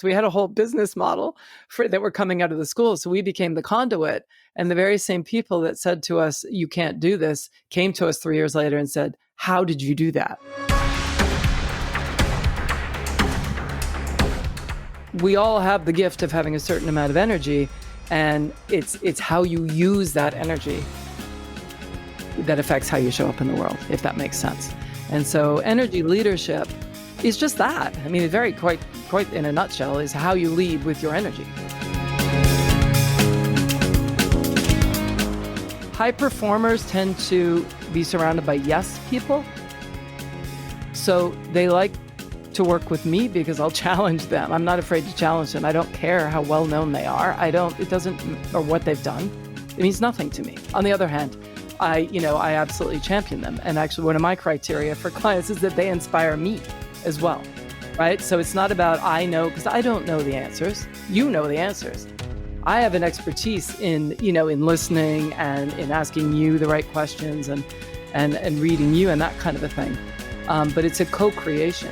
So we had a whole business model that were coming out of the school. So we became the conduit. And the very same people that said to us, you can't do this, came to us 3 years later and said, how did you do that? We all have the gift of having a certain amount of energy, and it's how you use that energy that affects how you show up in the world, if that makes sense. And so energy leadership is just that. I mean, quite in a nutshell, is how you lead with your energy. High performers tend to be surrounded by yes people. So they like to work with me because I'll challenge them. I'm not afraid to challenge them. I don't care how well known they are. Or what they've done. It means nothing to me. On the other hand, I absolutely champion them. And actually one of my criteria for clients is that they inspire me as well, right? So it's not about I know, because I don't know the answers. You know the answers. I have an expertise in listening and in asking you the right questions and reading you and that kind of a thing. But it's a co-creation.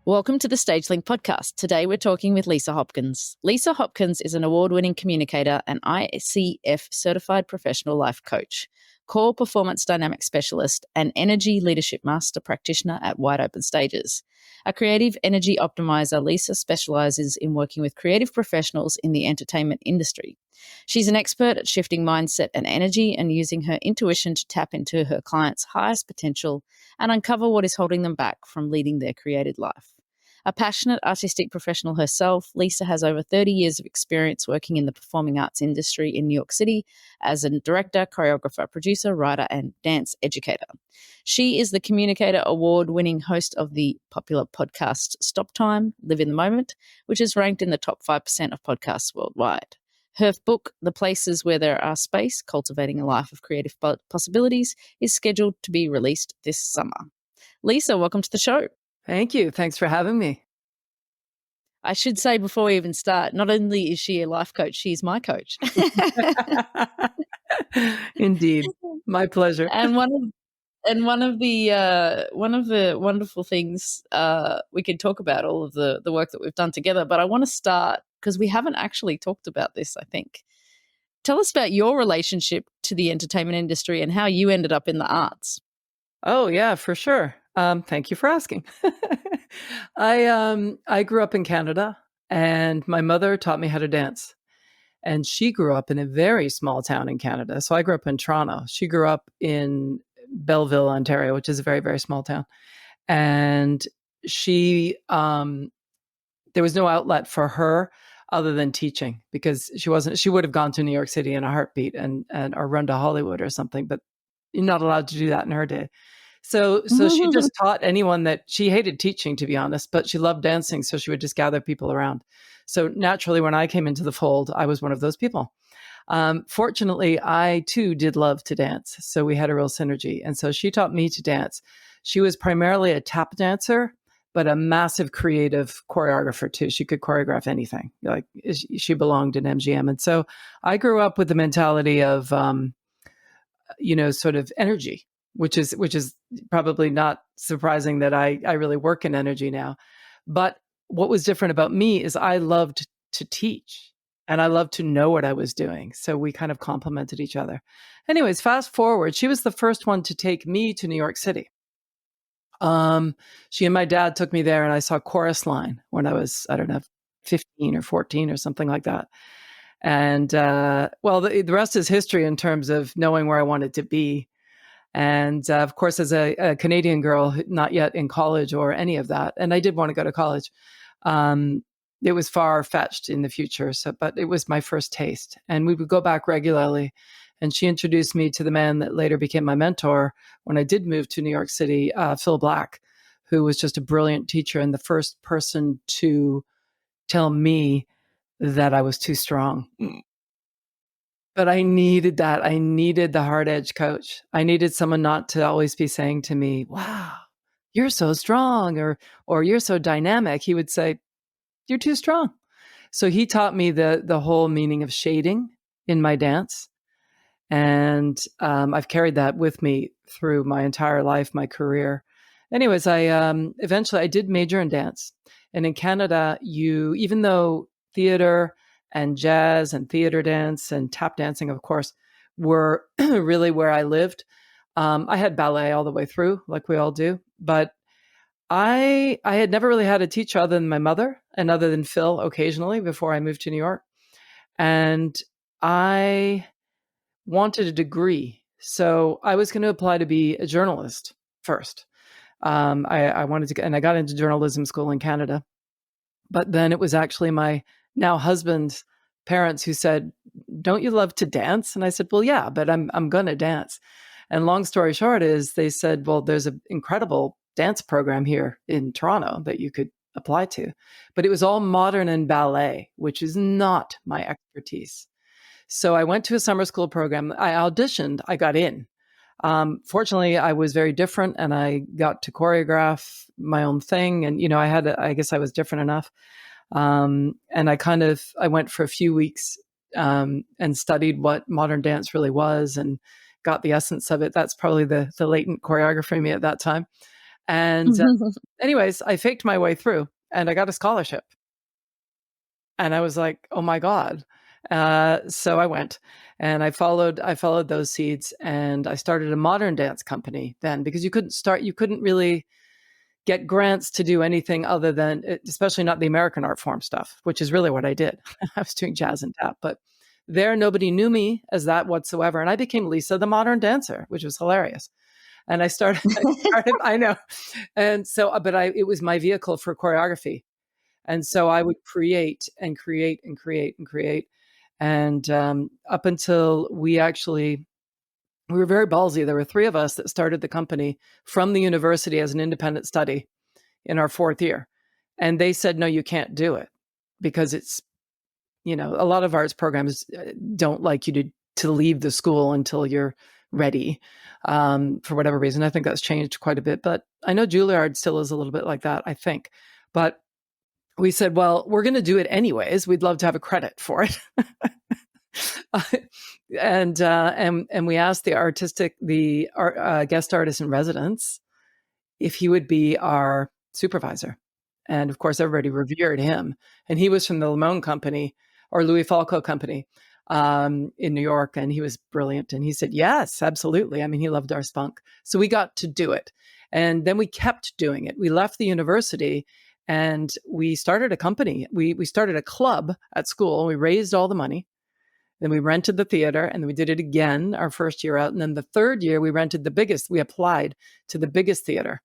Welcome to the StageLync Podcast. Today we're talking with Lisa Hopkins. Lisa Hopkins is an award-winning communicator and ICF certified professional life coach, core performance dynamic specialist, and energy leadership master practitioner at Wide Open Stages. A creative energy optimizer, Lisa specializes in working with creative professionals in the entertainment industry. She's an expert at shifting mindset and energy and using her intuition to tap into her clients' highest potential and uncover what is holding them back from leading their created life. A passionate artistic professional herself, Lisa has over 30 years of experience working in the performing arts industry in New York City as a director, choreographer, producer, writer, and dance educator. She is the Communicator Award-winning host of the popular podcast Stop Time, Live in the Moment, which is ranked in the top 5% of podcasts worldwide. Her book, The Places Where There Are Space, Cultivating a Life of Creative Possibilities, is scheduled to be released this summer. Lisa, welcome to the show. Thank you. Thanks for having me. I should say before we even start, not only is she a life coach, she's my coach. Indeed. My pleasure. And one of the wonderful things we could talk about all of the work that we've done together, but I want to start because we haven't actually talked about this, I think. Tell us about your relationship to the entertainment industry and how you ended up in the arts. Oh, yeah, for sure. Thank you for asking. I grew up in Canada, and my mother taught me how to dance. And she grew up in a very small town in Canada. So I grew up in Toronto. She grew up in Belleville, Ontario, which is a very, very small town. And she, there was no outlet for her other than teaching, because she would have gone to New York City in a heartbeat or run to Hollywood or something, but you're not allowed to do that in her day. So she just taught anyone that she hated teaching, to be honest, but she loved dancing. So she would just gather people around. So naturally, when I came into the fold, I was one of those people. Fortunately, I too did love to dance. So we had a real synergy. And so she taught me to dance. She was primarily a tap dancer, but a massive creative choreographer too. She could choreograph anything. Like she belonged in MGM. And so I grew up with the mentality of, sort of energy, which is probably not surprising that I really work in energy now. But what was different about me is I loved to teach and I loved to know what I was doing. So we kind of complemented each other. Anyways, fast forward, she was the first one to take me to New York City. She and my dad took me there, and I saw Chorus Line when I was, 15 or 14 or something like that. And the rest is history in terms of knowing where I wanted to be. And of course, as a Canadian girl, not yet in college or any of that, and I did want to go to college. It was far-fetched in the future, but it was my first taste. And we would go back regularly. And she introduced me to the man that later became my mentor when I did move to New York City, Phil Black, who was just a brilliant teacher and the first person to tell me that I was too strong. But I needed that. I needed the hard edge coach. I needed someone not to always be saying to me, wow, you're so strong, or you're so dynamic. He would say, you're too strong. So he taught me the whole meaning of shading in my dance. And I've carried that with me through my entire life, my career. anyways, I eventually I did major in dance. And in Canada, even though theater and jazz and theater dance and tap dancing, of course, were really where I lived, I had ballet all the way through, like we all do. But I had never really had a teacher other than my mother and other than Phil occasionally before I moved to New York. And I wanted a degree. So I was going to apply to be a journalist first. I wanted to, and I got into journalism school in Canada. But then it was actually my now husband's parents who said, "Don't you love to dance?" And I said, "Well, yeah, but I'm going to dance." And long story short is they said, "Well, there's an incredible dance program here in Toronto that you could apply to." But it was all modern and ballet, which is not my expertise. So I went to a summer school program. I auditioned, I got in. Fortunately, I was very different and I got to choreograph my own thing. And, I guess I was different enough. And I went for a few weeks and studied what modern dance really was and got the essence of it. That's probably the latent choreography in me at that time. And anyways, I faked my way through and I got a scholarship. And I was like, oh my God. So I went and I followed those seeds and I started a modern dance company then because you couldn't really get grants to do anything other than, especially not the American art form stuff, which is really what I did. I was doing jazz and tap, but there nobody knew me as that whatsoever. And I became Lisa, the modern dancer, which was hilarious. And I started, I know. And so, it was my vehicle for choreography. And so I would create and create and create and create. And up until we were very ballsy. There were 3 of us that started the company from the university as an independent study in our 4th year. And they said, no, you can't do it because it's, a lot of arts programs don't like you to leave the school until you're ready for whatever reason. I think that's changed quite a bit. But I know Juilliard still is a little bit like that, I think. But we said, well, we're going to do it anyways. We'd love to have a credit for it. And we asked the guest artist in residence if he would be our supervisor. And of course, everybody revered him. And he was from the Limon Company or Louis Falco Company in New York. And he was brilliant. And he said, yes, absolutely. I mean, he loved our spunk. So we got to do it. And then we kept doing it. We left the university and we started a company. We started a club at school. We raised all the money. Then we rented the theater and then we did it again our first year out. And then the 3rd year, we applied to the biggest theater,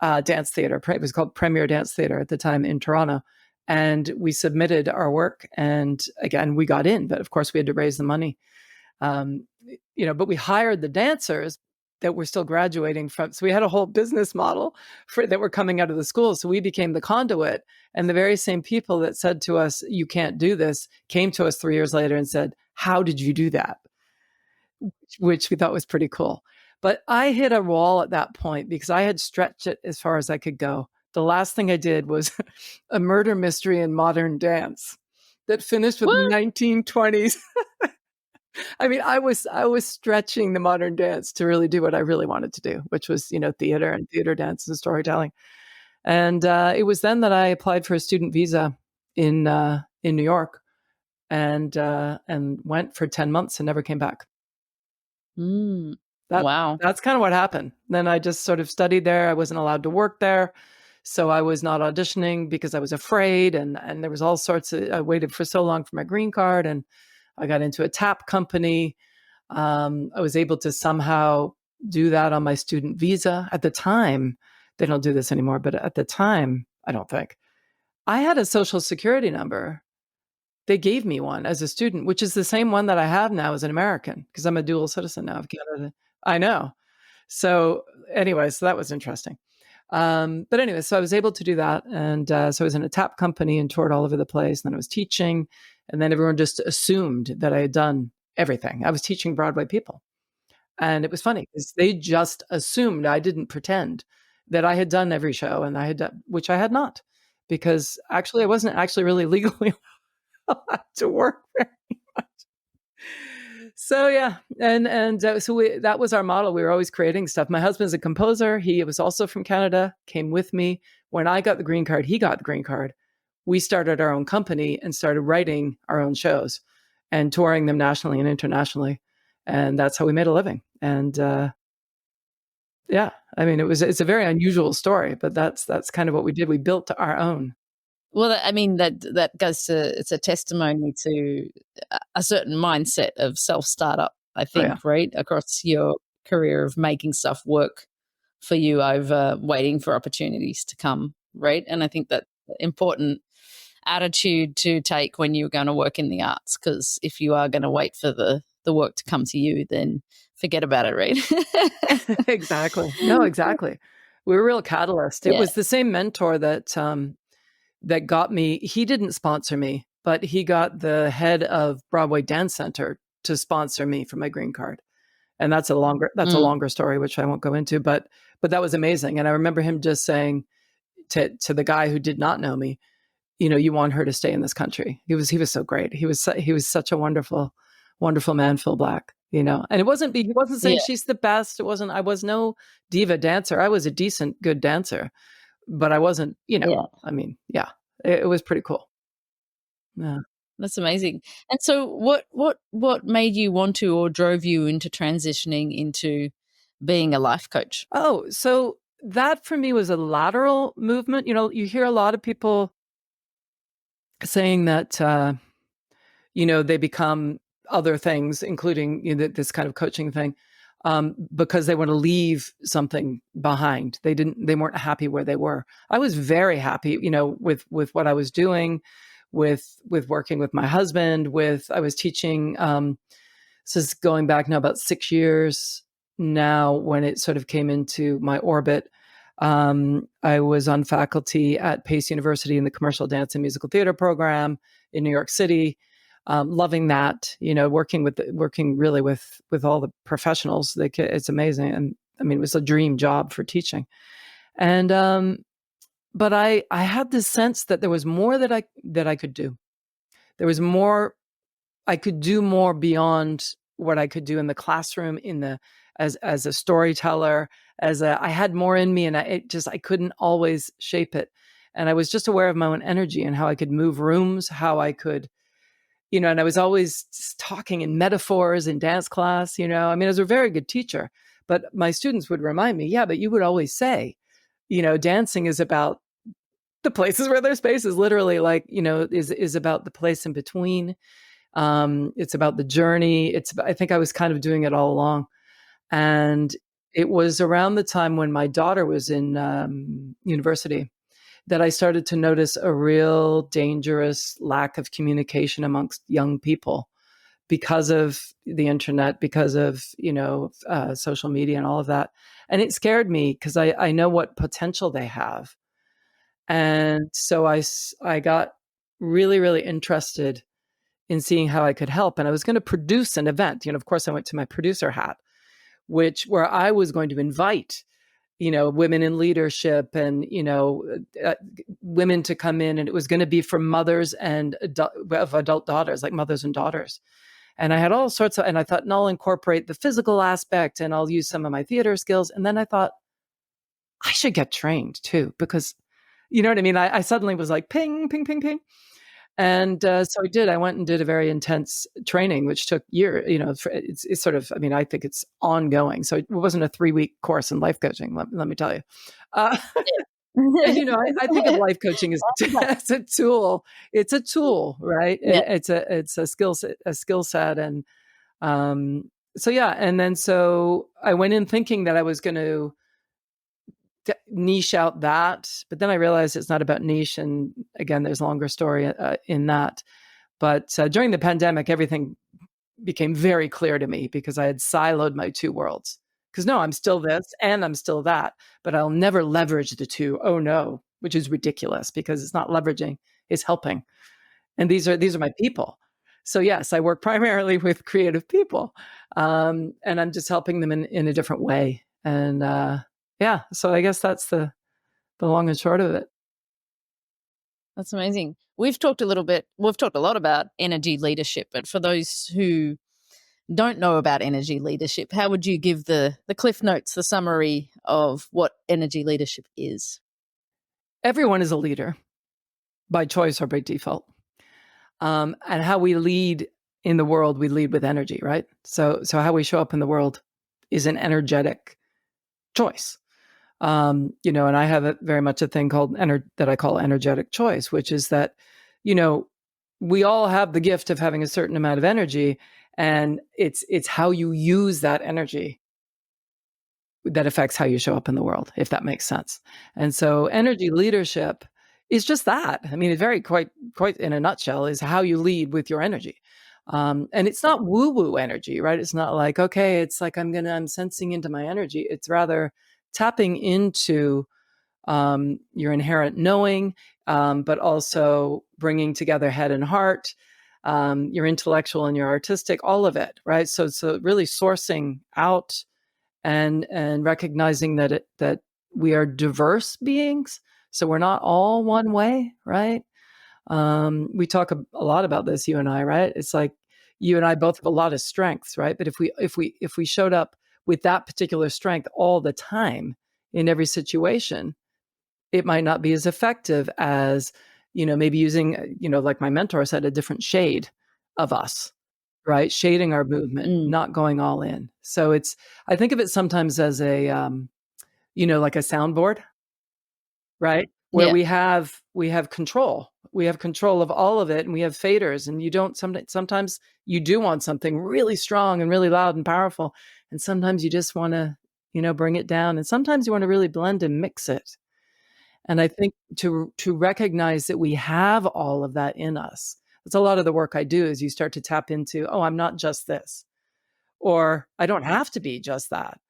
dance theater. It was called Premier Dance Theater at the time in Toronto. And we submitted our work. And again, we got in, but of course we had to raise the money. But we hired the dancers that were still graduating from. So we had a whole business model that were coming out of the school. So we became the conduit. And the very same people that said to us, you can't do this, came to us 3 years later and said, how did you do that? Which we thought was pretty cool. But I hit a wall at that point because I had stretched it as far as I could go. The last thing I did was a murder mystery in modern dance that finished with the 1920s. I mean, I was stretching the modern dance to really do what I really wanted to do, which was, theater and theater dance and storytelling. And it was then that I applied for a student visa in New York and went for 10 months and never came back. Wow. That's kind of what happened. Then I just sort of studied there. I wasn't allowed to work there. So I was not auditioning because I was afraid. And there was all sorts of, I waited for so long for my green card and I got into a tap company. I was able to somehow do that on my student visa. At the time, they don't do this anymore, but at the time, I don't think. I had a social security number. They gave me one as a student, which is the same one that I have now as an American, because I'm a dual citizen now of Canada. I know. So anyway, so that was interesting. But anyway, so I was able to do that. And so I was in a tap company and toured all over the place. And then I was teaching. And then everyone just assumed that I had done everything. I was teaching Broadway people. And it was funny because they just assumed, I didn't pretend, that I had done every show and I had done, which I had not, because actually I wasn't actually really legally allowed to work very much. So yeah, that was our model. We were always creating stuff. My husband's a composer. He was also from Canada. Came with me when I got the green card. He got the green card. We started our own company and started writing our own shows and touring them nationally and internationally, and that's how we made a living. And yeah, I mean, it's a very unusual story, but that's kind of what we did. We built our own. Well, I mean, that goes to, it's a testimony to a certain mindset of self-startup, I Oh yeah. think, right? Across your career of making stuff work for you over waiting for opportunities to come, right? And I think that's an important attitude to take when you're going to work in the arts, because if you are going to wait for the work to come to you, then forget about it, right? Exactly. No, exactly. We were a real catalyst. It Yeah. was the same mentor that got me. He didn't sponsor me, but he got the head of Broadway Dance Center to sponsor me for my green card. And that's a Mm. longer story, which I won't go into, but that was amazing. And I remember him just saying to the guy who did not know me, you want her to stay in this country. He was so great. He was such a wonderful man, Phil Black. And he wasn't saying Yeah. she's the best. It wasn't. I was no diva dancer. I was a decent, good dancer, but I wasn't. Yeah. I mean, yeah, it was pretty cool. Yeah. That's amazing. And so what made you want to, or drove you into transitioning into being a life coach? Oh, so that for me was a lateral movement. You hear a lot of people saying that they become other things, including this kind of coaching thing, because they want to leave something behind. They weren't happy where they were. I was very happy, with what I was doing, with working with my husband. I was teaching. This is going back now about 6 years now, when it sort of came into my orbit. I was on faculty at Pace University in the commercial dance and musical theater program in New York City. Loving that, working really with all the professionals. It's amazing, and I mean, it was a dream job for teaching. And but I had this sense that there was more that I could do. There was more I could do more beyond what I could do in the classroom, as a storyteller. I had more in me, and I couldn't always shape it. And I was just aware of my own energy and how I could move rooms, how I could, and I was always talking in metaphors in dance class. I mean, I was a very good teacher, but my students would remind me, yeah, but you would always say, dancing is about the places where there's space, is literally like, is about the place in between. It's about the journey. I think I was kind of doing it all along. And it was around the time when my daughter was in university that I started to notice a real dangerous lack of communication amongst young people because of the internet, because of, social media and all of that. And it scared me because I know what potential they have. And so I got really, really interested in seeing how I could help. And I was going to produce an event. Of course, I went to my producer hat, where I was going to invite, women in leadership and, women to come in. And it was going to be for mothers and adult daughters, like mothers and daughters. And I had all sorts of, and I thought, and I'll incorporate the physical aspect and I'll use some of my theater skills. And then I thought, I should get trained too, because you know what I mean? I suddenly was like, ping, ping, ping, ping. And so I did. I went and did a very intense training, which took years. It's sort of. I mean, I think it's ongoing. So it wasn't a 3-week course in life coaching. Let me tell you. And I think of life coaching as a tool. It's a tool, right? Yeah. It's a skill set, and so yeah. And then so I went in thinking that I was going to niche out that, but then I realized it's not about niche. And again, there's a longer story in that. But during the pandemic, everything became very clear to me because I had siloed my two worlds. Because no, I'm still this and I'm still that, but I'll never leverage the two. Oh no, which is ridiculous because it's not leveraging, it's helping. And these are my people. So yes, I work primarily with creative people, and I'm just helping them in a different way. And yeah, so I guess that's the long and short of it. That's amazing. We've talked a lot about energy leadership, but for those who don't know about energy leadership, how would you give the cliff notes, the summary of what energy leadership is? Everyone is a leader by choice or by default. And how we lead in the world, we lead with energy, right? So how we show up in the world is an energetic choice. And I have very much a thing called that I call energetic choice, which is that, we all have the gift of having a certain amount of energy, and it's how you use that energy that affects how you show up in the world, if that makes sense. And so energy leadership is just that. I mean, quite in a nutshell is how you lead with your energy. And it's not woo-woo energy, right? It's not like, okay, it's like I'm sensing into my energy. It's rather tapping into your inherent knowing, but also bringing together head and heart, your intellectual and your artistic, all of it, right? So really sourcing out and recognizing that we are diverse beings. So we're not all one way, right? We talk a lot about this, you and I, right? It's like you and I both have a lot of strengths, right? But if we showed up with that particular strength all the time in every situation, it might not be as effective as, maybe using, like my mentor said, a different shade of us, right? Shading our movement, not going all in. So I think of it sometimes as like a soundboard, right? Where Yeah. we have control. We have control of all of it, and we have faders, and sometimes you do want something really strong and really loud and powerful. And sometimes you just want to, bring it down. And sometimes you want to really blend and mix it. And I think to recognize that we have all of that in us. That's a lot of the work I do, is you start to tap into, oh, I'm not just this, or I don't have to be just that.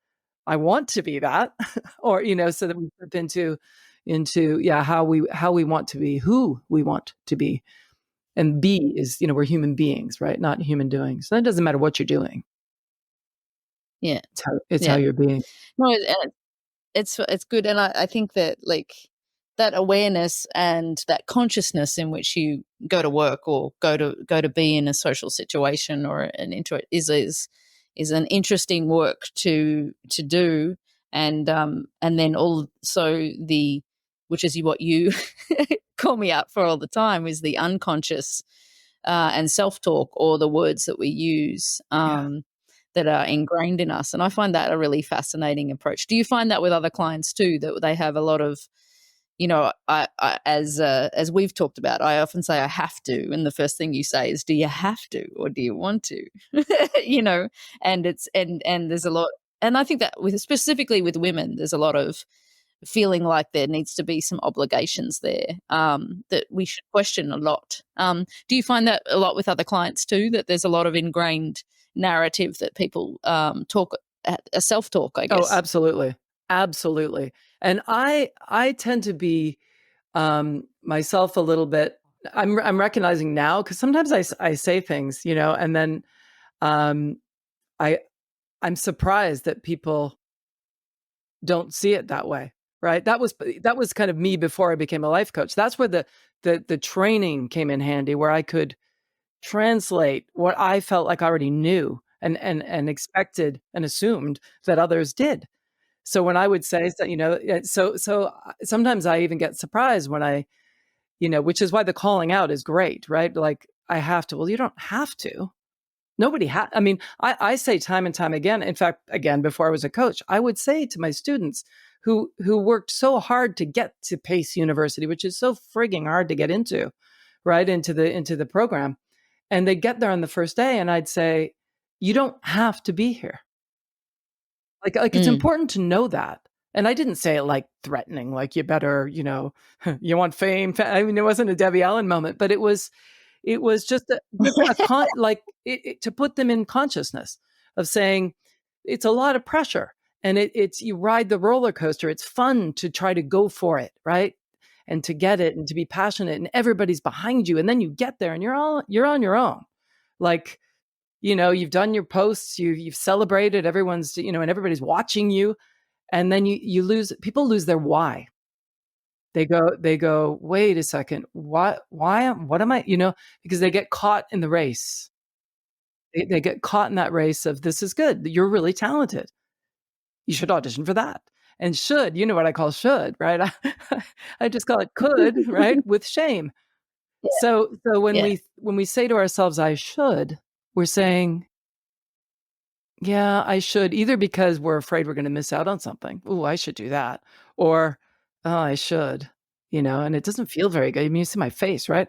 I want to be that, or, so that we step into how we want to be, who we want to be. And be is, we're human beings, right? Not human doing. So it doesn't matter what you're doing. Yeah. It's how you're being. No, it's good. And I think that that awareness and that consciousness in which you go to work or go to be in a social situation or an intro is an interesting work to do. And then also which is what you call me out for all the time, is the unconscious and self-talk, or the words that we use that are ingrained in us. And I find that a really fascinating approach. Do you find that with other clients too, that they have a lot of, as we've talked about, I often say I have to, and the first thing you say is, do you have to, or do you want to? And there's a lot, and I think that specifically with women, there's a lot of feeling like there needs to be some obligations there that we should question a lot. Do you find that a lot with other clients too, that there's a lot of ingrained narrative that people talk, a self-talk, I guess? Oh, absolutely. Absolutely. And I tend to be myself a little bit. I'm recognizing now, because sometimes I say things, and then I'm surprised that people don't see it that way, right? That was kind of me before I became a life coach. That's where the training came in handy, where I could translate what I felt like I already knew and expected and assumed that others did. So when I would say that, so sometimes I even get surprised when I, which is why the calling out is great, right? Like, I have to. Well, you don't have to. Nobody has. I mean, I say time and time again. In fact, again, before I was a coach, I would say to my students who worked so hard to get to Pace University, which is so frigging hard to get into, right, into the program, and they get there on the first day, and I'd say, you don't have to be here. Like it's important to know that. And I didn't say it like threatening, like you better, you want fame. I mean, it wasn't a Debbie Allen moment, but it was just to put them in consciousness of saying it's a lot of pressure, and it's you ride the roller coaster. It's fun to try to go for it, right? And to get it and to be passionate, and everybody's behind you. And then you get there and you're on your own. Like, you've done your posts, you've celebrated, everyone's, and everybody's watching you. And then people lose their why. They go, wait a second, why, what am I, because they get caught in the race. They get caught in that race of, this is good. You're really talented. You should audition for that. And should, you know what I call should, right? I just call it could, right? With shame. Yeah. So when Yeah. we say to ourselves, I should, we're saying, yeah, I should, either because we're afraid we're going to miss out on something. Oh, I should do that. Or, oh, I should, and it doesn't feel very good. I mean, you see my face, right?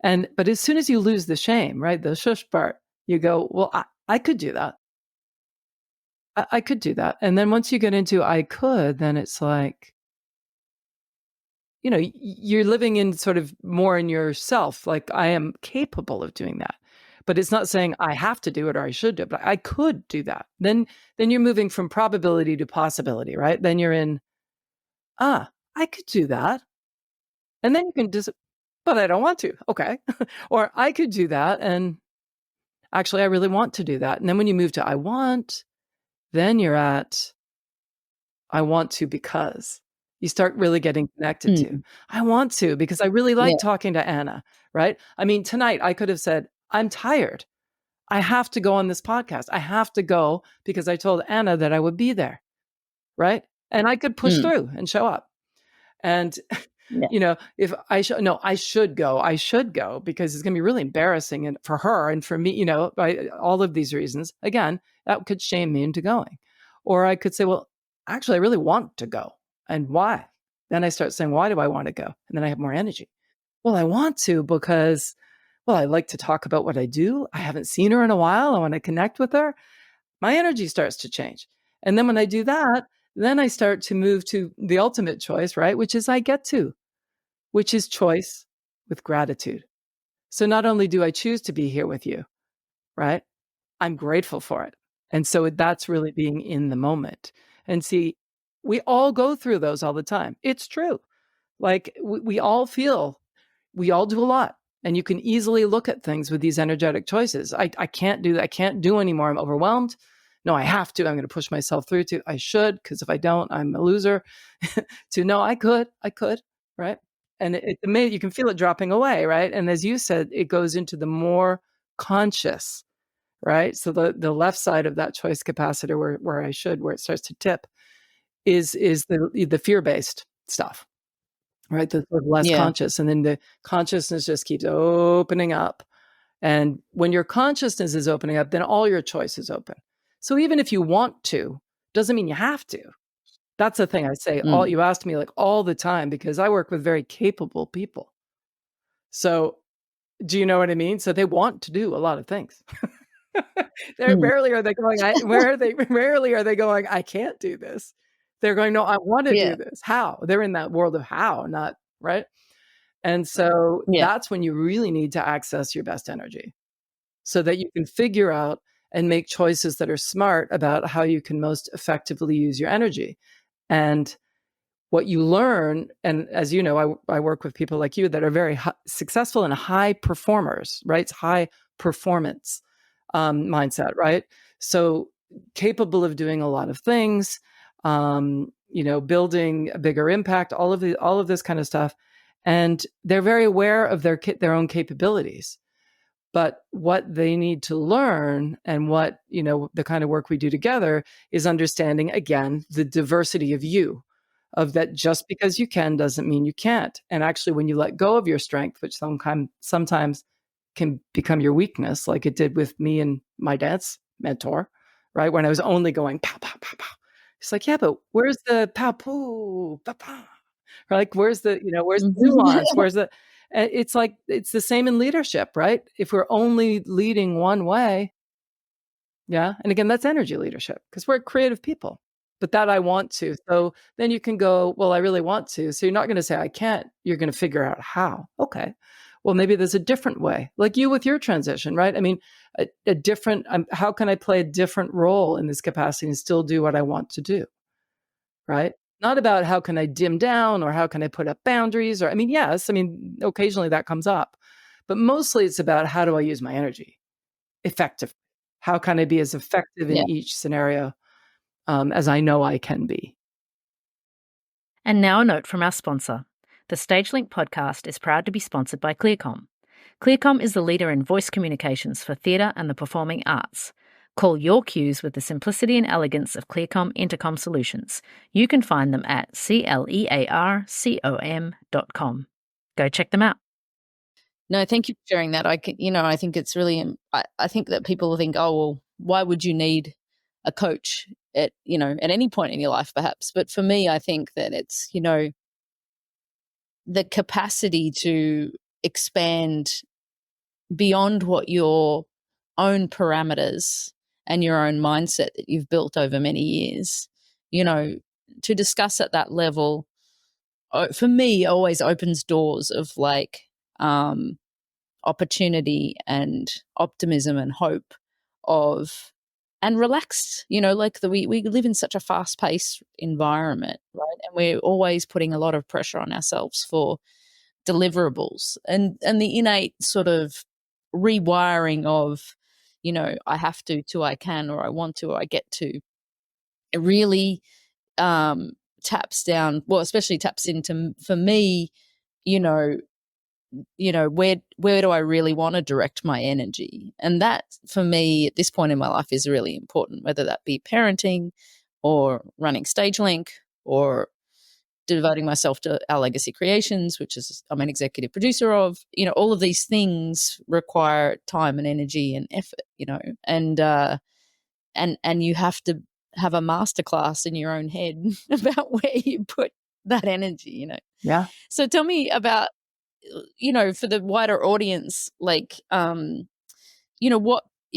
But as soon as you lose the shame, right, the shush part, you go, well, I could do that. I could do that. And then once you get into I could, then it's like, you're living in sort of more in yourself. Like, I am capable of doing that. But it's not saying I have to do it or I should do it, but I could do that. Then you're moving from probability to possibility, right? Then you're in, I could do that. And then you can just, but I don't want to. Okay. Or I could do that. And actually, I really want to do that. And then when you move to I want, then you're at I want to, because you start really getting connected to, I want to, because I really like talking to Anna, right? I mean, tonight I could have said, I'm tired. I have to go on this podcast. I have to go because I told Anna that I would be there, right? And I could push through and show up. And, if I should, no, I should go. I should go because it's going to be really embarrassing and for her and for me, by all of these reasons. Again, that could shame me into going. Or I could say, well, actually, I really want to go. And why? Then I start saying, why do I want to go? And then I have more energy. Well, I want to because, well, I like to talk about what I do. I haven't seen her in a while. I want to connect with her. My energy starts to change. And then when I do that, then I start to move to the ultimate choice, right? Which is I get to, which is choice with gratitude. So not only do I choose to be here with you, right? I'm grateful for it. And so that's really being in the moment. And see, we all go through those all the time. It's true. Like we all feel, we all do a lot. And you can easily look at things with these energetic choices. I can't do that. I can't do anymore. I'm overwhelmed. No, I have to. I'm going to push myself through to I should, because if I don't, I'm a loser. To no, I could, right? And it's amazing. You can feel it dropping away, right? And as you said, it goes into the more conscious, right? So the left side of that choice capacitor where I should, where it starts to tip, is the fear-based stuff, right? The sort of less conscious. And then the consciousness just keeps opening up. And when your consciousness is opening up, then all your choices open. So even if you want to, doesn't mean you have to. That's the thing I say. You ask me like all the time because I work with very capable people. So do you know what I mean? So they want to do a lot of things. Rarely are they going, rarely are they going, I can't do this. They're going, no, I want to do this. How? They're in that world of how, not right. And so that's when you really need to access your best energy so that you can figure out and make choices that are smart about how you can most effectively use your energy. And what you learn, and as you know, I work with people like you that are very successful and high performers, right? It's high performance mindset, right? So capable of doing a lot of things, building a bigger impact, all of this kind of stuff. And they're very aware of their own capabilities. But what they need to learn and what, the kind of work we do together is understanding, again, the diversity of you, of that just because you can doesn't mean you can't. And actually, when you let go of your strength, which sometimes can become your weakness, like it did with me and my dance mentor, right? When I was only going pow, pow, pow, pow. It's like, yeah, but where's the pow, poo, pow, pow? Like, where's the nuance? Where's the, it's like, it's the same in leadership, right? If we're only leading one way. Yeah. And again, that's energy leadership because we're creative people, but that I want to. So then you can go, well, I really want to. So you're not going to say, I can't. You're going to figure out how. Okay. Well, maybe there's a different way, like you with your transition, right? I mean, a different, how can I play a different role in this capacity and still do what I want to do? Right? Not about how can I dim down or how can I put up boundaries or, yes, occasionally that comes up, but mostly it's about how do I use my energy effectively? How can I be as effective in each scenario as I know I can be? And now a note from our sponsor. The StageLync podcast is proud to be sponsored by ClearCom. ClearCom is the leader in voice communications for theatre and the performing arts. Call your cues with the simplicity and elegance of ClearCom Intercom solutions. You can find them at clearcom.com. Go check them out. No, thank you for sharing that. I think it's really, I think that people think, oh, well, why would you need a coach at any point in your life, perhaps? But for me, I think that it's, the capacity to expand beyond what your own parameters and your own mindset that you've built over many years, to discuss at that level, for me, always opens doors of opportunity and optimism and hope and relaxed, we live in such a fast-paced environment, right? And we're always putting a lot of pressure on ourselves for deliverables, and the innate sort of rewiring of, I have to I can, or I want to, or I get to. It really especially taps into, for me, where do I really want to direct my energy? And that, for me, at this point in my life, is really important, whether that be parenting or running StageLync or devoting myself to Our Legacy Creations, which is I'm an executive producer of. All of these things require time and energy and effort, and you have to have a masterclass in your own head about where you put that energy, Yeah. So tell me about, for the wider audience, what,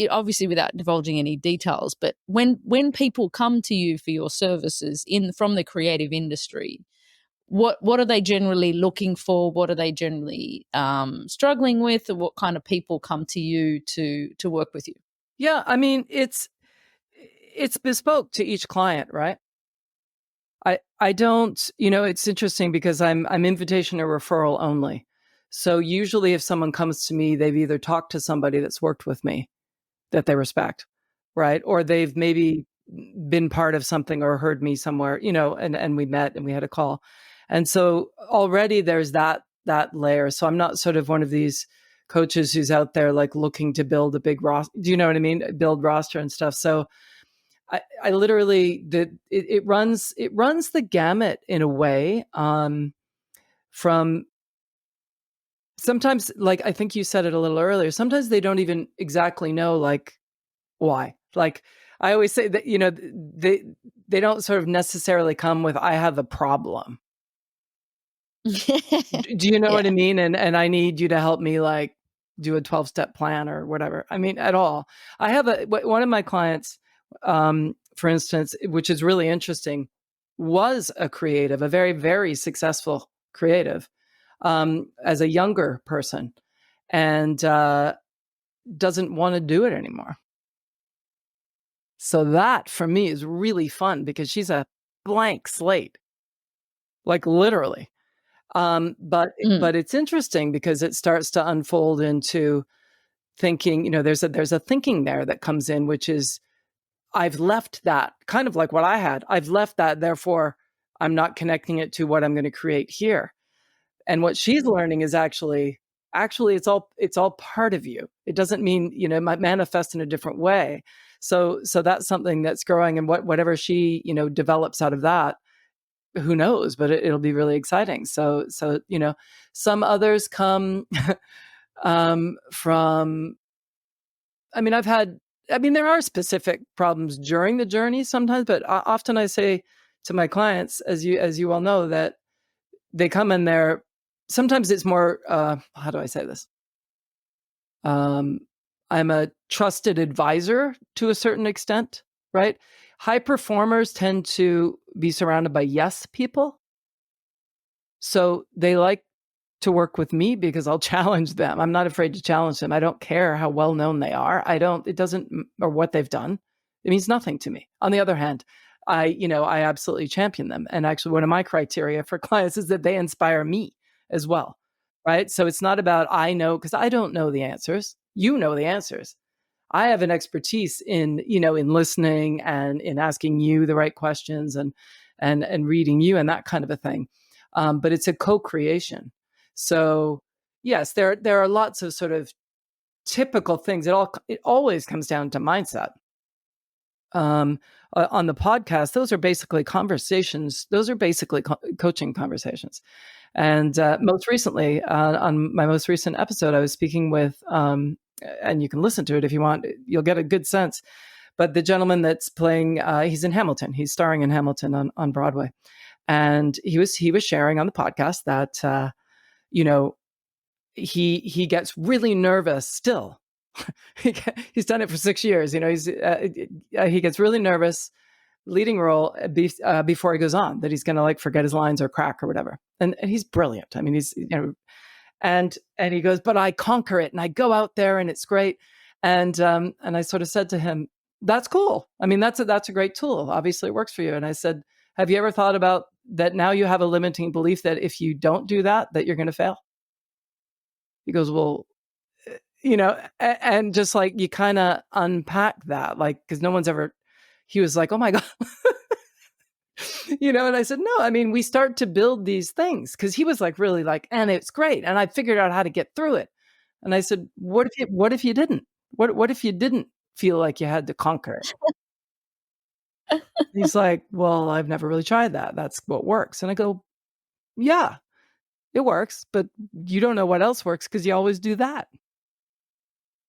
obviously without divulging any details, but when people come to you for your services from the creative industry, what are they generally looking for? What are they generally struggling with? Or what kind of people come to you to work with you? Yeah, I mean, it's bespoke to each client, right? I don't, it's interesting because I'm invitation or referral only. So usually if someone comes to me, they've either talked to somebody that's worked with me that they respect, right? Or they've maybe been part of something or heard me somewhere, and we met and we had a call. And so already there's that layer. So I'm not sort of one of these coaches who's out there like looking to build a big roster. Do you know what I mean? Build roster and stuff. So I literally it runs the gamut in a way, from sometimes, like, I think you said it a little earlier, sometimes they don't even exactly know like why. Like I always say that, they don't sort of necessarily come with, I have a problem. Do you know what I mean? And I need you to help me like do a 12-step plan or whatever. I mean, at all. I have one of my clients, for instance, which is really interesting, was a creative, a very, very successful creative, as a younger person, and doesn't want to do it anymore. So that for me is really fun because she's a blank slate, like literally. But it's interesting because it starts to unfold into thinking, there's a thinking there that comes in, which is, I've left that, kind of like what I had. I've left that, therefore I'm not connecting it to what I'm going to create here. And what she's learning is actually it's all part of you. It doesn't mean, it might manifest in a different way. So that's something that's growing, and whatever she, develops out of that, who knows, but it'll be really exciting. So some others come from, there are specific problems during the journey sometimes, but often I say to my clients, as you all know, that they come in there. Sometimes it's more, how do I say this? I'm a trusted advisor to a certain extent, right? High performers tend to be surrounded by yes people. So they like to work with me because I'll challenge them. I'm not afraid to challenge them. I don't care how well known they are. Or what they've done. It means nothing to me. On the other hand, I absolutely champion them. And actually one of my criteria for clients is that they inspire me as well. Right. So it's not about, I know, because I don't know the answers. You know the answers. I have an expertise in listening and in asking you the right questions and reading you and that kind of a thing. But it's a co-creation. So, yes, there are lots of sort of typical things. It always comes down to mindset. On the podcast, those are basically conversations. Those are basically coaching conversations. And most recently, on my most recent episode, I was speaking with, and you can listen to it if you want. You'll get a good sense. But the gentleman that's playing, he's in Hamilton. He's starring in Hamilton on Broadway, and he was sharing on the podcast that he gets really nervous still. He's done it for 6 years. He gets really nervous leading role before he goes on, that he's going to like forget his lines or crack or whatever. And he's brilliant. I mean, he's, and he goes, but I conquer it and I go out there and it's great. And I sort of said to him, that's cool. I mean, that's a great tool. Obviously it works for you. And I said, have you ever thought about that now you have a limiting belief that if you don't do that you're going to fail? He goes, well, and just like you kind of unpack that, like, because no one's ever, he was like, oh my God. And I said, no, I mean, we start to build these things, because he was like, really like, and it's great. And I figured out how to get through it. And I said, what if you didn't? What if you didn't feel like you had to conquer it? He's like, well, I've never really tried that. That's what works. And I go, yeah, it works, but you don't know what else works because you always do that.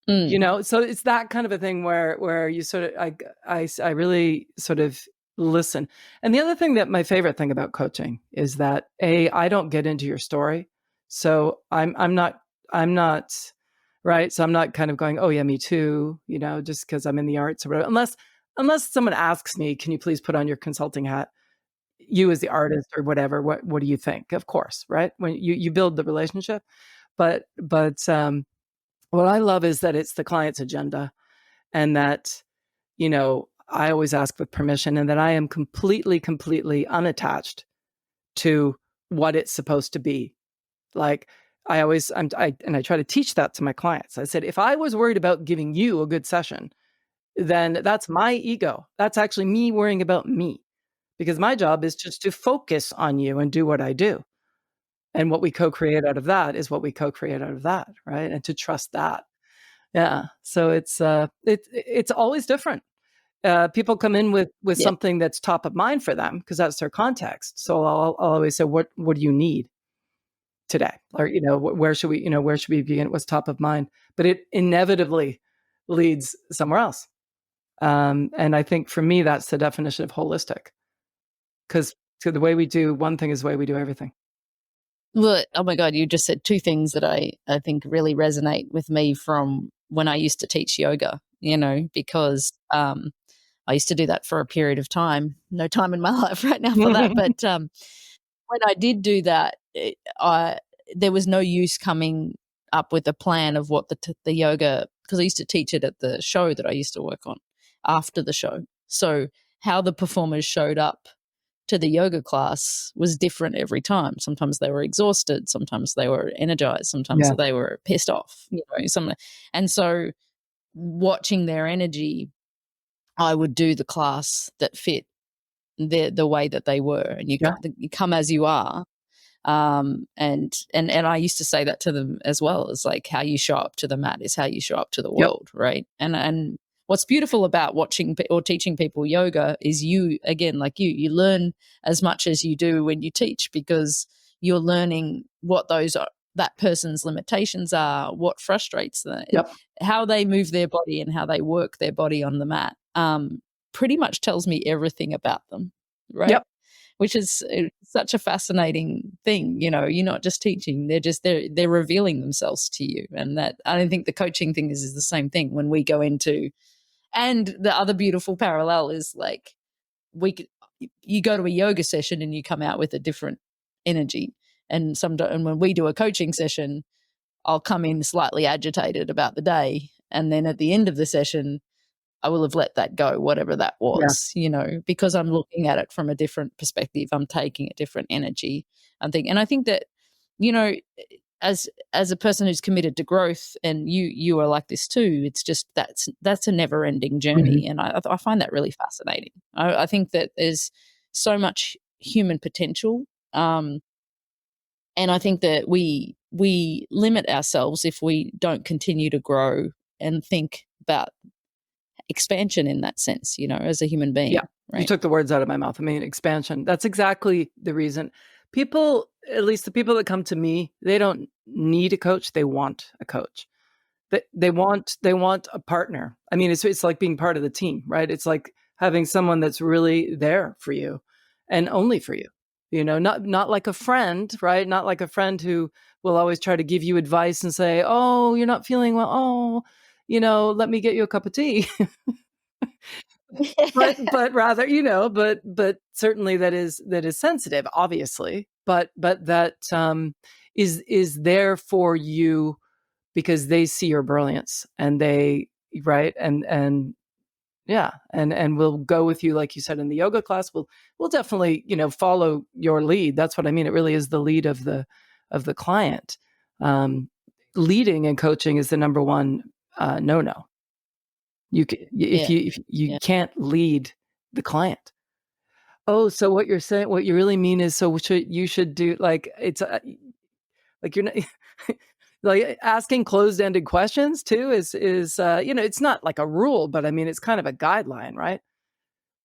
So it's that kind of a thing where you sort of, I really sort of listen. And the other thing, that my favorite thing about coaching is that I don't get into your story. So I'm not right. So I'm not kind of going, oh yeah, me too, just because I'm in the arts or whatever, unless someone asks me, can you please put on your consulting hat, you as the artist or whatever, what do you think? Of course. Right. When you build the relationship, but what I love is that it's the client's agenda, and that, I always ask with permission, and that I am completely unattached to what it's supposed to be. Like I try to teach that to my clients. I said, if I was worried about giving you a good session, then that's my ego. That's actually me worrying about me, because my job is just to focus on you and do what I do. And what we co-create out of that is what we co-create out of that, right? And to trust that. Yeah. So it's always different. People come in with something that's top of mind for them because that's their context. So I'll always say, what do you need today? Or, where should we begin? What's top of mind? But it inevitably leads somewhere else. And I think for me, that's the definition of holistic, because the way we do one thing is the way we do everything. Well, oh my God, you just said two things that I think really resonate with me from when I used to teach yoga, because I used to do that for a period of time. No time in my life right now for that. But when I did do that, there was no use coming up with a plan of what the yoga, because I used to teach it at the show that I used to work on after the show. So how the performers showed up to the yoga class was different every time. Sometimes they were exhausted, sometimes they were energized, sometimes they were pissed off, and so watching their energy, I would do the class that fit the way that they were, and you come as you are. And I used to say that to them as well, as like, how you show up to the mat is how you show up to the world, right? And what's beautiful about watching or teaching people yoga is you, again, like you learn as much as you do when you teach, because you're learning what that person's limitations are, what frustrates them, how they move their body and how they work their body on the mat. Pretty much tells me everything about them, right? Yep. Which is such a fascinating thing. You're not just teaching; they're revealing themselves to you, and that I don't think the coaching thing is the same thing when we go into. And the other beautiful parallel is like you go to a yoga session and you come out with a different energy, and when we do a coaching session, I'll come in slightly agitated about the day, and then at the end of the session, I will have let that go, whatever that was, because I'm looking at it from a different perspective. I'm taking a different energy. I think that, as a person who's committed to growth, and you are like this too, it's just that's a never ending journey. Mm-hmm. And I find that really fascinating. I think that there's so much human potential. And I think that we we limit ourselves if we don't continue to grow and think about expansion in that sense, as a human being. Yeah. Right? You took the words out of my mouth. I mean, expansion. That's exactly the reason. People, at least the people that come to me, they don't need a coach. They want a coach. They want a partner. I mean, it's like being part of the team, right? It's like having someone that's really there for you and only for you. Not like a friend, right? Not like a friend who will always try to give you advice and say, "Oh, you're not feeling well. Oh, let me get you a cup of tea." but rather, but certainly that is sensitive, obviously, but that is there for you because they see your brilliance and they, right, and yeah, and we'll go with you, like you said, in the yoga class. We'll definitely follow your lead. That's what I mean. It really is the lead of the client. Leading and coaching is the number one no. If you can't lead the client. Oh, so what you really mean is, so you should do, like, it's like you're not like asking closed-ended questions too is it's not like a rule, but I mean, it's kind of a guideline, right?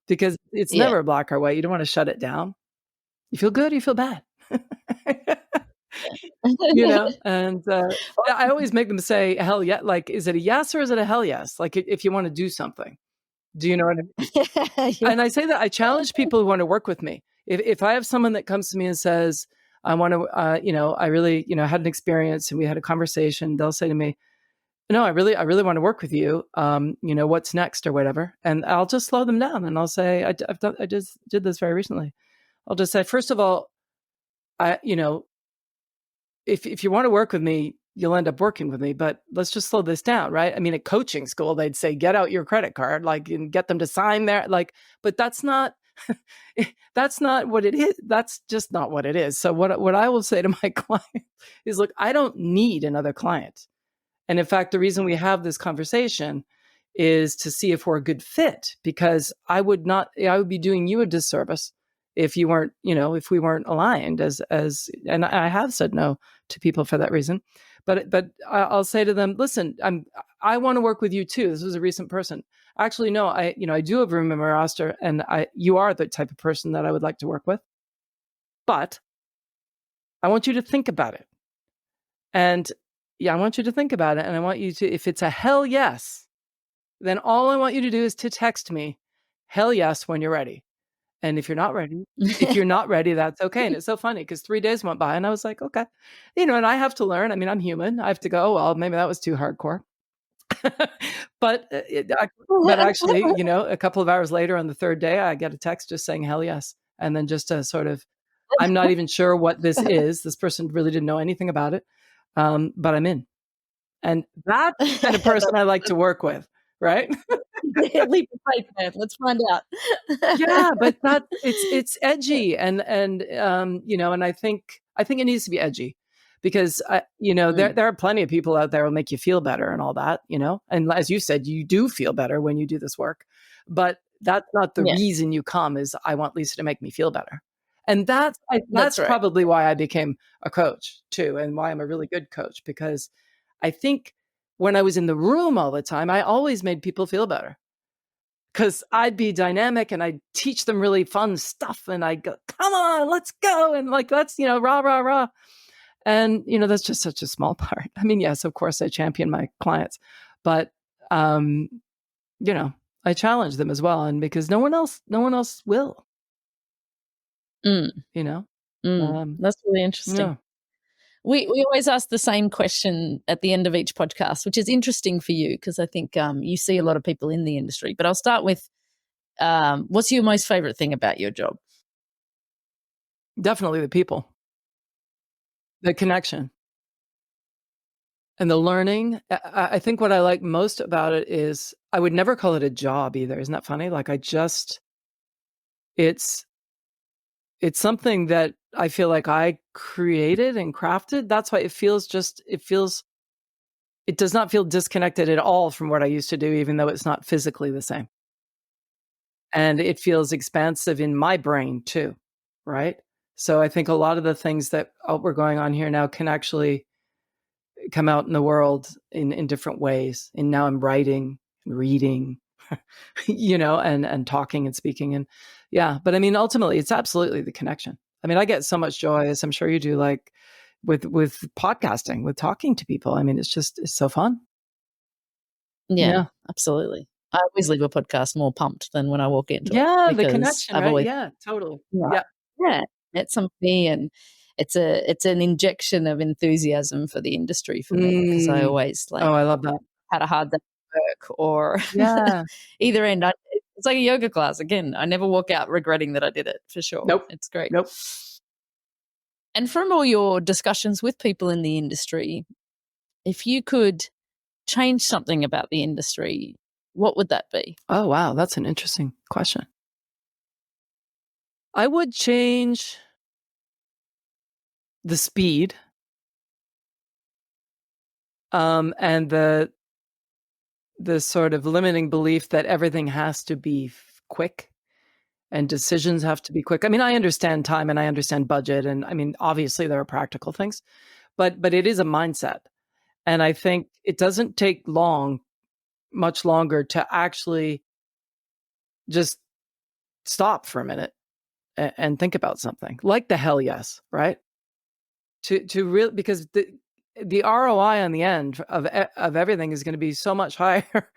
Because it's never black or white. You don't want to shut it down. You feel good, you feel bad. And I always make them say, hell yeah. Like, is it a yes or is it a hell yes? Like, if you want to do something. Do you know what I mean? And I say that I challenge people who want to work with me. If I have someone that comes to me and says, I want to, I really, had an experience and we had a conversation, they'll say to me, no, I really want to work with you. What's next or whatever. And I'll just slow them down and I'll say, I just did this very recently. I'll just say, first of all, if you want to work with me, you'll end up working with me, but let's just slow this down, right? I mean, at coaching school, they'd say, get out your credit card, like, and get them to sign there. Like, but that's not, that's not what it is. That's just not what it is. So what I will say to my client is, look, I don't need another client. And in fact, the reason we have this conversation is to see if we're a good fit, because I would be doing you a disservice if you weren't, if we weren't aligned and I have said no to people for that reason. But I'll say to them, listen, I want to work with you too. This was a recent person. Actually, no, I do have room in my roster, and you are the type of person that I would like to work with. But I want you to think about it. And I want you to think about it. And I want you to, if it's a hell yes, then all I want you to do is to text me, hell yes, when you're ready. And if you're not ready, that's okay. And it's so funny because 3 days went by and I was like, okay, and I have to learn. I mean, I'm human. I have to go, well, maybe that was too hardcore. but actually, a couple of hours later on the third day, I get a text just saying hell yes. And then just a sort of, I'm not even sure what this is. This person really didn't know anything about it. But I'm in. And that's the kind of person I like to work with, right? Leap of faith, man. Let's find out. Yeah, but it's edgy, and and I think it needs to be edgy, because there are plenty of people out there who will make you feel better and all that, and as you said, you do feel better when you do this work, but that's not the reason you come. Is I want Lisa to make me feel better, and that's right. Probably why I became a coach too, and why I'm a really good coach, because I think when I was in the room all the time, I always made people feel better. Because I'd be dynamic and I'd teach them really fun stuff, and I'd go, come on, let's go. And like, let's, rah, rah, rah. And, that's just such a small part. I mean, yes, of course I champion my clients, but, I challenge them as well. And because no one else will, That's really interesting. Yeah. We always ask the same question at the end of each podcast, which is interesting for you because I think you see a lot of people in the industry. But I'll start with, what's your most favorite thing about your job? Definitely the people, the connection, and the learning. I think what I like most about it is I would never call it a job either. Isn't that funny? Like, it's something that I feel like I created and crafted. That's why it does not feel disconnected at all from what I used to do, even though it's not physically the same. And it feels expansive in my brain too, right? So I think a lot of the things that we're going on here now can actually come out in the world in different ways. And now I'm writing and reading, and talking and speaking. And yeah, but I mean, ultimately, it's absolutely the connection. I mean, I get so much joy, as I'm sure you do, like with podcasting, with talking to people. I mean, it's so fun. Yeah, Yeah. absolutely. I always leave a podcast more pumped than when I walk into it Yeah, the because connection, I've right? always Yeah, totally. yeah, Yeah. yeah, met somebody, and it's an injection of enthusiasm for the industry for me because I Mm. always Oh, like I love that. had a hard day at work or Yeah. either end. It's like a yoga class again. I never walk out regretting that I did it for sure. Nope. It's great. Nope. And from all your discussions with people in the industry, if you could change something about the industry, what would that be? Oh, wow. That's an interesting question. I would change the speed, and the sort of limiting belief that everything has to be quick and decisions have to be quick. I mean, I understand time and I understand budget, and I mean, obviously there are practical things, but it is a mindset. And I think it doesn't take much longer to actually just stop for a minute and think about something like the hell yes, right? To really, because the ROI on the end of everything is going to be so much higher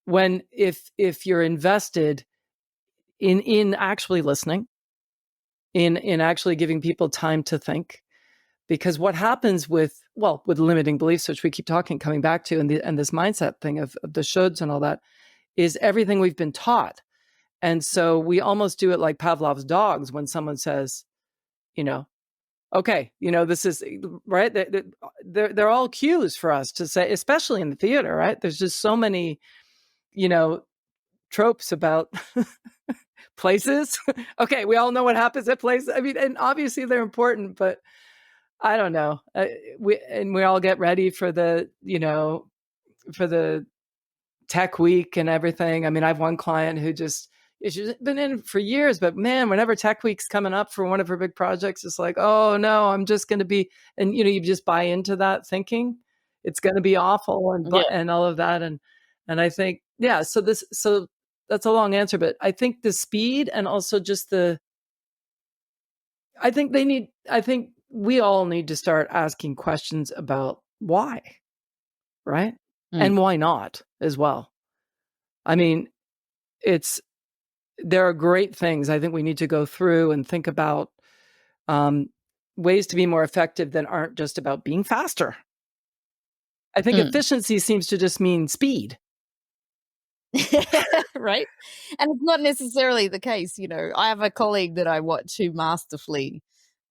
when if you're invested in actually listening, in actually giving people time to think. Because what happens with limiting beliefs, which we keep coming back to, and this mindset thing of the shoulds and all that, is everything we've been taught. And so we almost do it like Pavlov's dogs when someone says, okay, this is right. They're all cues for us to say, especially in the theater, right? There's just so many, tropes about places. Okay, we all know what happens at places. I mean, and obviously they're important, but I don't know. We all get ready for for the tech week and everything. I mean, I have one client who she's been in for years, but man, whenever tech week's coming up for one of her big projects, it's like, oh no, I'm just going to be, and you just buy into that thinking it's going to be awful Yeah. and all of that. And I think, yeah, so that's a long answer, but I think the speed and also just I think we all need to start asking questions about why, right? Mm. And why not as well. I mean, there are great things I think we need to go through and think about, ways to be more effective that aren't just about being faster. I think Mm. efficiency seems to just mean speed. Right? And it's not necessarily the case. I have a colleague that I watch who masterfully,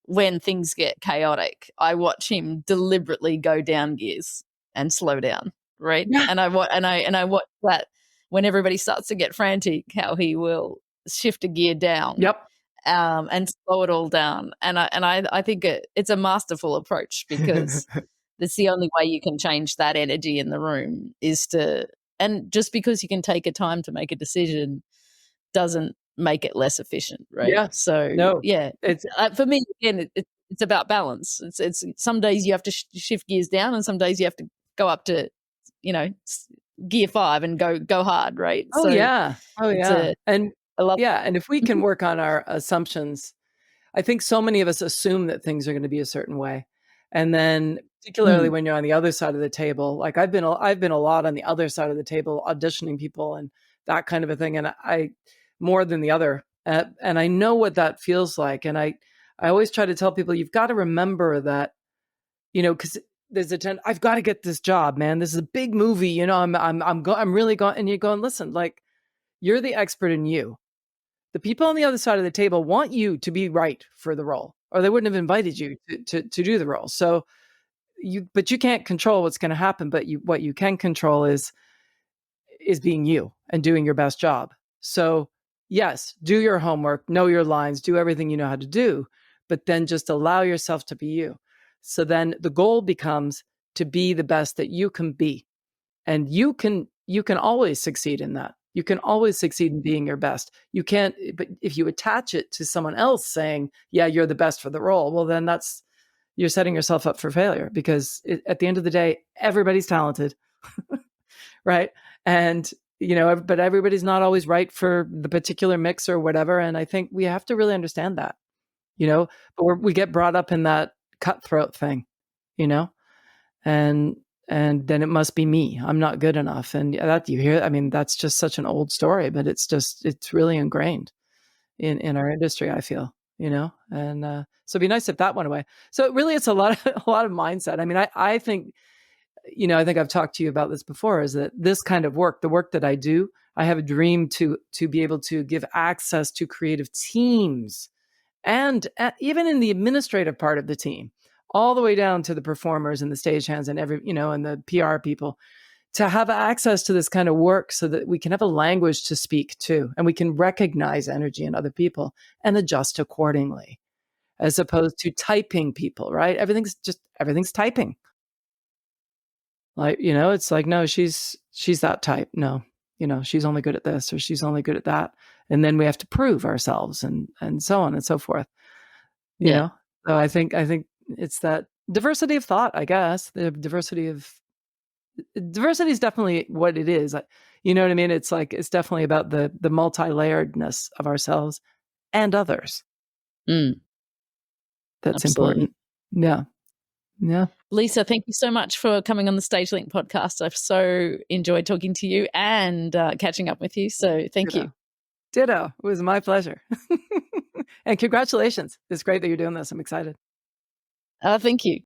when things get chaotic, I watch him deliberately go down gears and slow down, right? Yeah. And I watch that when everybody starts to get frantic, how he will shift a gear down, Yep. and slow it all down. And I think it's a masterful approach because that's the only way you can change that energy in the room and just because you can take a time to make a decision doesn't make it less efficient, right? Yeah. So No. yeah, It's for me again, it's about balance. It's some days you have to shift gears down, and some days you have to go up to gear 5 and go hard, right? Oh So yeah. Oh it's yeah. And I love. yeah, and if we can work on our assumptions, I think so many of us assume that things are going to be a certain way. And then particularly Mm, when you're on the other side of the table, like I've been a lot on the other side of the table auditioning people and that kind of a thing, and I more than the other, and I know what that feels like. And I always try to tell people, you've got to remember that, because there's I've got to get this job, man. This is a big movie, I'm really going, and you're going, listen, like, you're the expert in you. The people on the other side of the table want you to be right for the role, or they wouldn't have invited you to do the role. So but you can't control what's going to happen. But what you can control is being you and doing your best job. So yes, do your homework, know your lines, do everything you know how to do, but then just allow yourself to be you. So then the goal becomes to be the best that you can be. And you can always succeed in that. You can always succeed in being your best. You can't, but if you attach it to someone else saying, yeah, you're the best for the role, well, then that's, you're setting yourself up for failure, because at the end of the day, everybody's talented, right? And, but everybody's not always right for the particular mix or whatever. And I think we have to really understand that, but we get brought up in that cutthroat thing, and then it must be me. I'm not good enough. And that you hear, I mean, that's just such an old story, but it's really ingrained in our industry, I feel, and so it'd be nice if that went away. So really, it's a lot of mindset. I mean, I think, I think I've talked to you about this before, is that this kind of work, the work that I do, I have a dream to be able to give access to creative teams, and even in the administrative part of the team, all the way down to the performers and the stagehands and and the PR people, to have access to this kind of work so that we can have a language to speak to, and we can recognize energy in other people and adjust accordingly, as opposed to typing people, right? Everything's typing. Like, it's like, no, she's that type. No, she's only good at this, or she's only good at that. And then we have to prove ourselves, and so on and so forth, So I think it's that diversity of thought, I guess. The diversity is definitely what it is. You know what I mean? It's like, it's definitely about the multi-layeredness of ourselves and others. Mm. That's Absolutely. important. Yeah. Lisa, thank you so much for coming on the StageLync podcast. I've so enjoyed talking to you and catching up with you. So thank you. Ditto. It was my pleasure. And congratulations. It's great that you're doing this. I'm excited. Thank you.